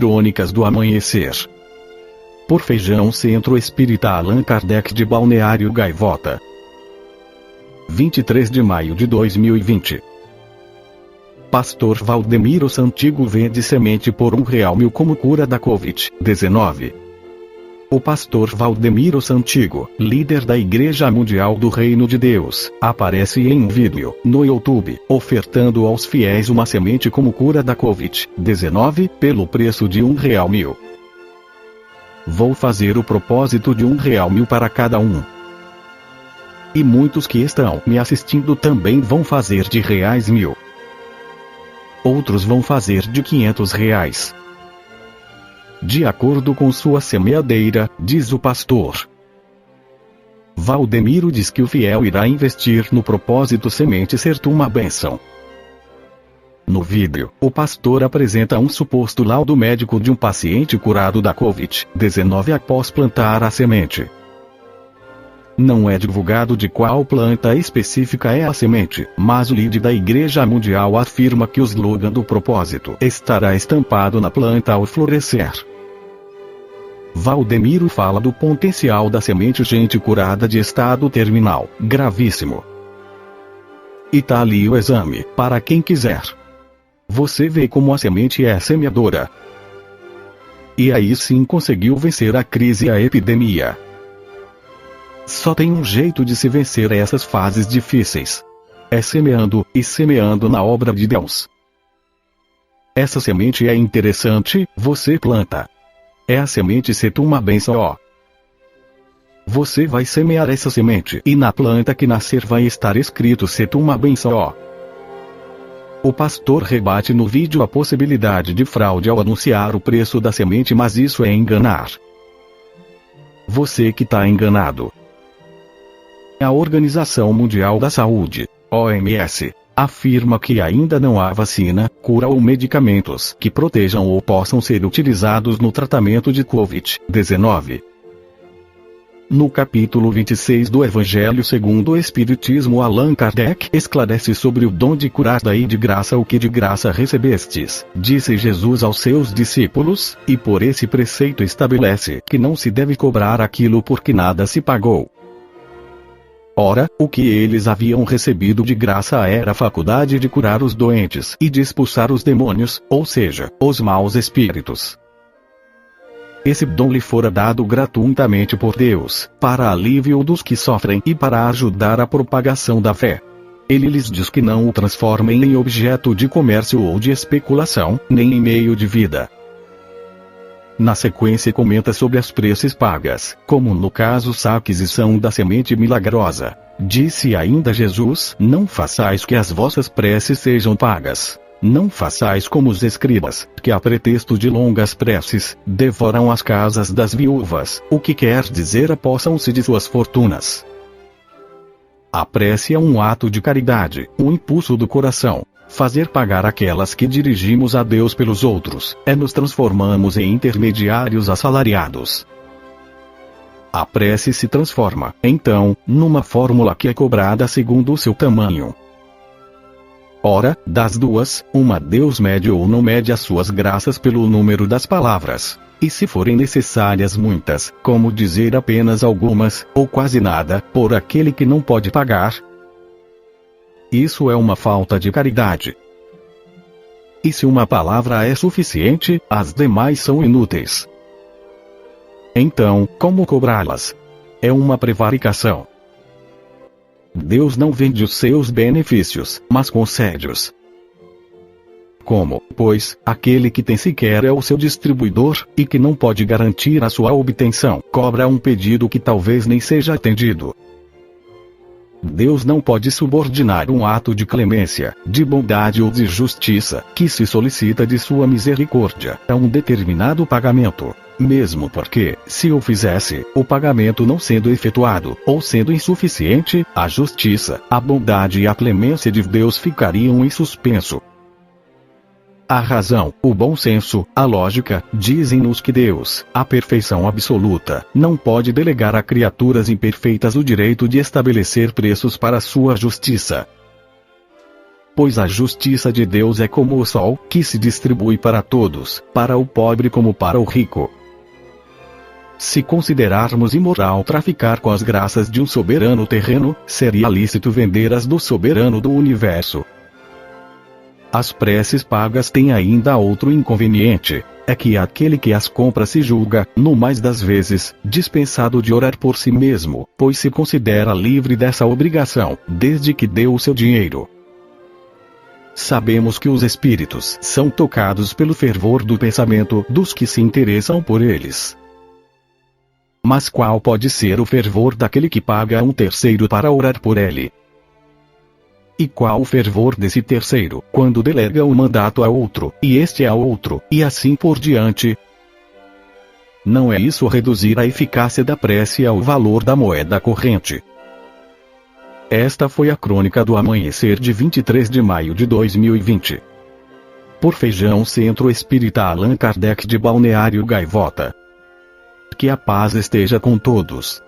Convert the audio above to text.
Crônicas do Amanhecer. Por Feijão Centro Espírita Allan Kardec de Balneário Gaivota. 23 de maio de 2020. Pastor Valdemiro Santigo vende semente por R$1.000 como cura da Covid-19. O pastor Valdemiro Santigo, líder da Igreja Mundial do Reino de Deus, aparece em um vídeo no YouTube, ofertando aos fiéis uma semente como cura da Covid-19, pelo preço de R$1.000. Vou fazer o propósito de R$1.000 para cada um. E muitos que estão me assistindo também vão fazer de R$1.000. Outros vão fazer de R$500. De acordo com sua semeadeira, diz o pastor. Valdemiro diz que o fiel irá investir no propósito semente ser uma bênção. No vídeo, o pastor apresenta um suposto laudo médico de um paciente curado da Covid-19 após plantar a semente. Não é divulgado de qual planta específica é a semente, mas o líder da Igreja Mundial afirma que o slogan do propósito estará estampado na planta ao florescer. Valdemiro fala do potencial da semente gente curada de estado terminal, gravíssimo. E tá ali o exame, para quem quiser. Você vê como a semente é semeadora. E aí sim conseguiu vencer a crise e a epidemia. Só tem um jeito de se vencer essas fases difíceis. É semeando, e semeando na obra de Deus. Essa semente é interessante, você planta. É a semente ser uma bênção, ó. Você vai semear essa semente, e na planta que nascer vai estar escrito ser uma bênção, ó. O pastor rebate no vídeo a possibilidade de fraude ao anunciar o preço da semente, mas isso é enganar. Você que tá enganado. A Organização Mundial da Saúde, OMS, afirma que ainda não há vacina, cura ou medicamentos que protejam ou possam ser utilizados no tratamento de Covid-19. No capítulo 26 do Evangelho segundo o Espiritismo, Allan Kardec esclarece sobre o dom de curar. Daí de graça o que de graça recebestes, disse Jesus aos seus discípulos, e por esse preceito estabelece que não se deve cobrar aquilo por que nada se pagou. Ora, o que eles haviam recebido de graça era a faculdade de curar os doentes e de expulsar os demônios, ou seja, os maus espíritos. Esse dom lhe fora dado gratuitamente por Deus, para alívio dos que sofrem e para ajudar a propagação da fé. Ele lhes diz que não o transformem em objeto de comércio ou de especulação, nem em meio de vida. Na sequência comenta sobre as preces pagas, como no caso a aquisição da semente milagrosa. Disse ainda Jesus: não façais que as vossas preces sejam pagas. Não façais como os escribas, que a pretexto de longas preces, devoram as casas das viúvas, o que quer dizer apossam-se de suas fortunas. A prece é um ato de caridade, um impulso do coração. Fazer pagar aquelas que dirigimos a Deus pelos outros, nos transformamos em intermediários assalariados. A prece se transforma, então, numa fórmula que é cobrada segundo o seu tamanho. Ora, das duas, uma Deus mede ou não mede as suas graças pelo número das palavras. E se forem necessárias muitas, como dizer apenas algumas, ou quase nada, por aquele que não pode pagar, isso é uma falta de caridade. E se uma palavra é suficiente, as demais são inúteis. Então, como cobrá-las? É uma prevaricação. Deus não vende os seus benefícios, mas concede-os. Como, pois, aquele que tem sequer é o seu distribuidor, e que não pode garantir a sua obtenção, cobra um pedido que talvez nem seja atendido. Deus não pode subordinar um ato de clemência, de bondade ou de justiça, que se solicita de sua misericórdia, a um determinado pagamento. Mesmo porque, se o fizesse, o pagamento não sendo efetuado, ou sendo insuficiente, a justiça, a bondade e a clemência de Deus ficariam em suspenso. A razão, o bom senso, a lógica, dizem-nos que Deus, a perfeição absoluta, não pode delegar a criaturas imperfeitas o direito de estabelecer preços para sua justiça. Pois a justiça de Deus é como o sol, que se distribui para todos, para o pobre como para o rico. Se considerarmos imoral traficar com as graças de um soberano terreno, seria lícito vender as do soberano do universo. As preces pagas têm ainda outro inconveniente, é que aquele que as compra se julga, no mais das vezes, dispensado de orar por si mesmo, pois se considera livre dessa obrigação, desde que deu o seu dinheiro. Sabemos que os espíritos são tocados pelo fervor do pensamento dos que se interessam por eles. Mas qual pode ser o fervor daquele que paga a um terceiro para orar por ele? E qual o fervor desse terceiro, quando delega o mandato a outro, e este a outro, e assim por diante? Não é isso reduzir a eficácia da prece ao valor da moeda corrente. Esta foi a crônica do amanhecer de 23 de maio de 2020. Por Feijão Centro Espírita Allan Kardec de Balneário Gaivota. Que a paz esteja com todos.